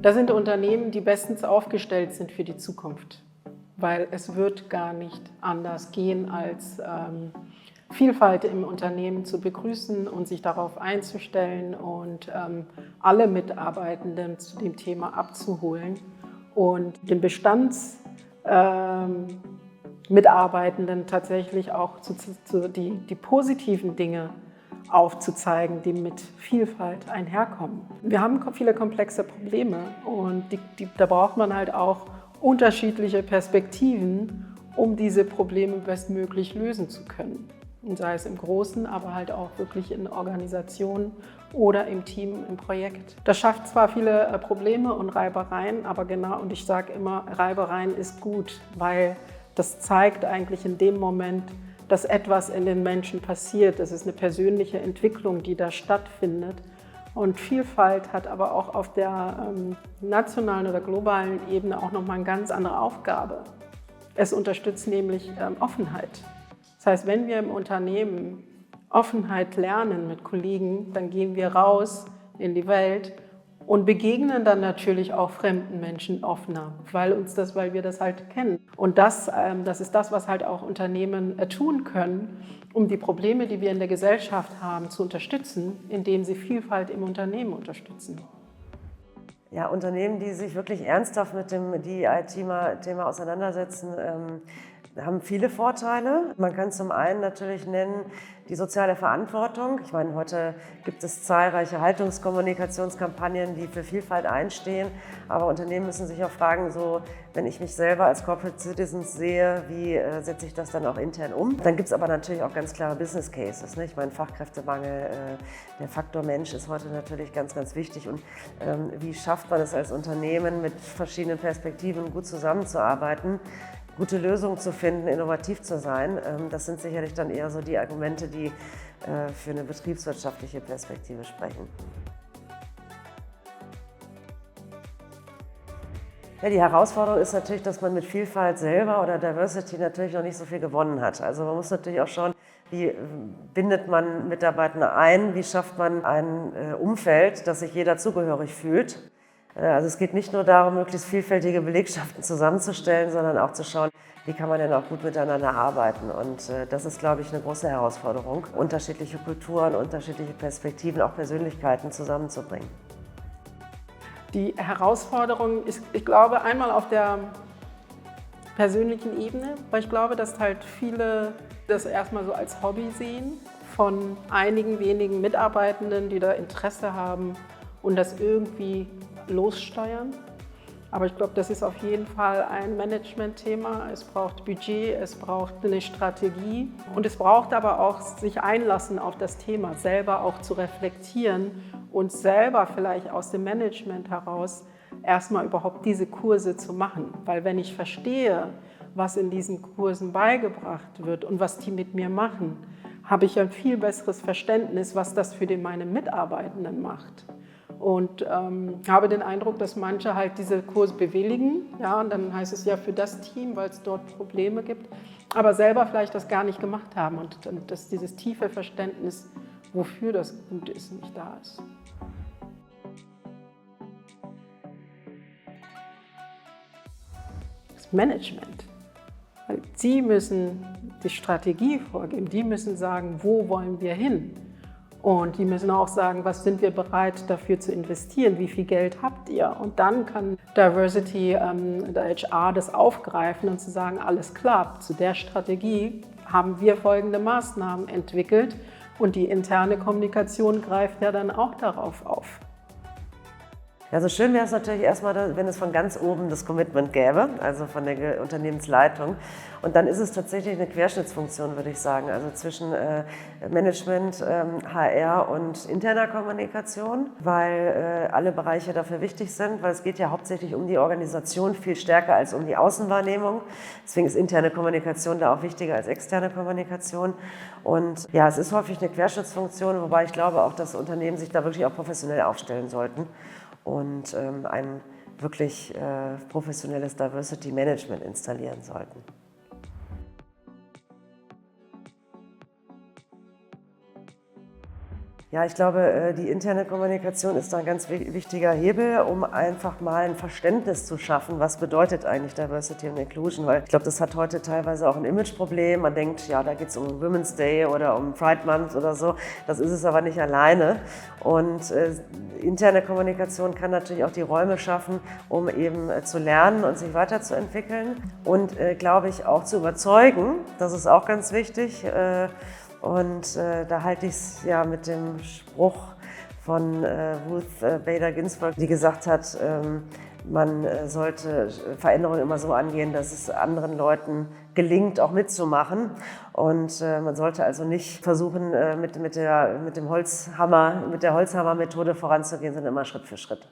Das sind Unternehmen, die bestens aufgestellt sind für die Zukunft, weil es wird gar nicht anders gehen, als Vielfalt im Unternehmen zu begrüßen und sich darauf einzustellen und alle Mitarbeitenden zu dem Thema abzuholen und den Bestandsmitarbeitenden tatsächlich auch die positiven Dinge aufzuzeigen, die mit Vielfalt einherkommen. Wir haben viele komplexe Probleme und da braucht man halt auch unterschiedliche Perspektiven, um diese Probleme bestmöglich lösen zu können. Und sei es im Großen, aber halt auch wirklich in Organisationen oder im Team, im Projekt. Das schafft zwar viele Probleme und Reibereien, aber genau, und ich sage immer, Reibereien ist gut, weil das zeigt eigentlich in dem Moment, dass etwas in den Menschen passiert. Das ist eine persönliche Entwicklung, die da stattfindet. Und Vielfalt hat aber auch auf der nationalen oder globalen Ebene auch nochmal eine ganz andere Aufgabe. Es unterstützt nämlich Offenheit. Das heißt, wenn wir im Unternehmen Offenheit lernen mit Kollegen, dann gehen wir raus in die Welt und begegnen dann natürlich auch fremden Menschen offener, weil wir das halt kennen. Und das ist das, was halt auch Unternehmen tun können, um die Probleme, die wir in der Gesellschaft haben, zu unterstützen, indem sie Vielfalt im Unternehmen unterstützen. Ja, Unternehmen, die sich wirklich ernsthaft mit dem DEI-Thema auseinandersetzen, haben viele Vorteile. Man kann zum einen natürlich nennen die soziale Verantwortung. Ich meine, heute gibt es zahlreiche Haltungskommunikationskampagnen, die für Vielfalt einstehen. Aber Unternehmen müssen sich auch fragen, so, wenn ich mich selber als Corporate Citizens sehe, wie setze ich das dann auch intern um? Dann gibt es aber natürlich auch ganz klare Business Cases. Ne? Ich meine, Fachkräftemangel, der Faktor Mensch ist heute natürlich ganz, ganz wichtig. Und wie schafft man es als Unternehmen, mit verschiedenen Perspektiven gut zusammenzuarbeiten, gute Lösungen zu finden, innovativ zu sein? Das sind sicherlich dann eher so die Argumente, die für eine betriebswirtschaftliche Perspektive sprechen. Ja, die Herausforderung ist natürlich, dass man mit Vielfalt selber oder Diversity natürlich noch nicht so viel gewonnen hat. Also man muss natürlich auch schauen, wie bindet man Mitarbeiter ein, wie schafft man ein Umfeld, dass sich jeder zugehörig fühlt. Also es geht nicht nur darum, möglichst vielfältige Belegschaften zusammenzustellen, sondern auch zu schauen, wie kann man denn auch gut miteinander arbeiten. Und das ist, glaube ich, eine große Herausforderung, unterschiedliche Kulturen, unterschiedliche Perspektiven, auch Persönlichkeiten zusammenzubringen. Die Herausforderung ist, ich glaube, einmal auf der persönlichen Ebene, weil ich glaube, dass halt viele das erstmal so als Hobby sehen von einigen wenigen Mitarbeitenden, die da Interesse haben und das irgendwie lossteuern. Aber ich glaube, das ist auf jeden Fall ein Management-Thema. Es braucht Budget, es braucht eine Strategie und es braucht aber auch sich einlassen auf das Thema, selber auch zu reflektieren und selber vielleicht aus dem Management heraus erstmal überhaupt diese Kurse zu machen. Weil wenn ich verstehe, was in diesen Kursen beigebracht wird und was die mit mir machen, habe ich ein viel besseres Verständnis, was das für meine Mitarbeitenden macht. Und habe den Eindruck, dass manche halt diese Kurse bewilligen. Ja, und dann heißt es ja für das Team, weil es dort Probleme gibt, aber selber vielleicht das gar nicht gemacht haben und dass dieses tiefe Verständnis, wofür das gut ist, nicht da ist. Das Management. Weil sie müssen die Strategie vorgeben, die müssen sagen, wo wollen wir hin? Und die müssen auch sagen, was sind wir bereit dafür zu investieren, wie viel Geld habt ihr? Und dann kann Diversity, der HR das aufgreifen und zu sagen, alles klar, zu der Strategie haben wir folgende Maßnahmen entwickelt und die interne Kommunikation greift ja dann auch darauf auf. Ja, so schön wäre es natürlich erstmal, wenn es von ganz oben das Commitment gäbe, also von der Unternehmensleitung. Und dann ist es tatsächlich eine Querschnittsfunktion, würde ich sagen, also zwischen Management, HR und interner Kommunikation, weil alle Bereiche dafür wichtig sind, weil es geht ja hauptsächlich um die Organisation viel stärker als um die Außenwahrnehmung. Deswegen ist interne Kommunikation da auch wichtiger als externe Kommunikation. Und ja, es ist häufig eine Querschnittsfunktion, wobei ich glaube auch, dass Unternehmen sich da wirklich auch professionell aufstellen sollten und ein wirklich professionelles Diversity Management installieren sollten. Ja, ich glaube, die interne Kommunikation ist da ein ganz wichtiger Hebel, um einfach mal ein Verständnis zu schaffen, was bedeutet eigentlich Diversity und Inclusion. Weil ich glaube, das hat heute teilweise auch ein Imageproblem. Man denkt, ja, da geht es um Women's Day oder um Pride Month oder so. Das ist es aber nicht alleine. Und interne Kommunikation kann natürlich auch die Räume schaffen, um eben zu lernen und sich weiterzuentwickeln. Und, glaube ich, auch zu überzeugen. Das ist auch ganz wichtig. Und da halte ich es ja mit dem Spruch von Ruth Bader Ginsburg, die gesagt hat, man sollte Veränderungen immer so angehen, dass es anderen Leuten gelingt, auch mitzumachen. Und man sollte also nicht versuchen, mit der Holzhammermethode voranzugehen, sondern immer Schritt für Schritt.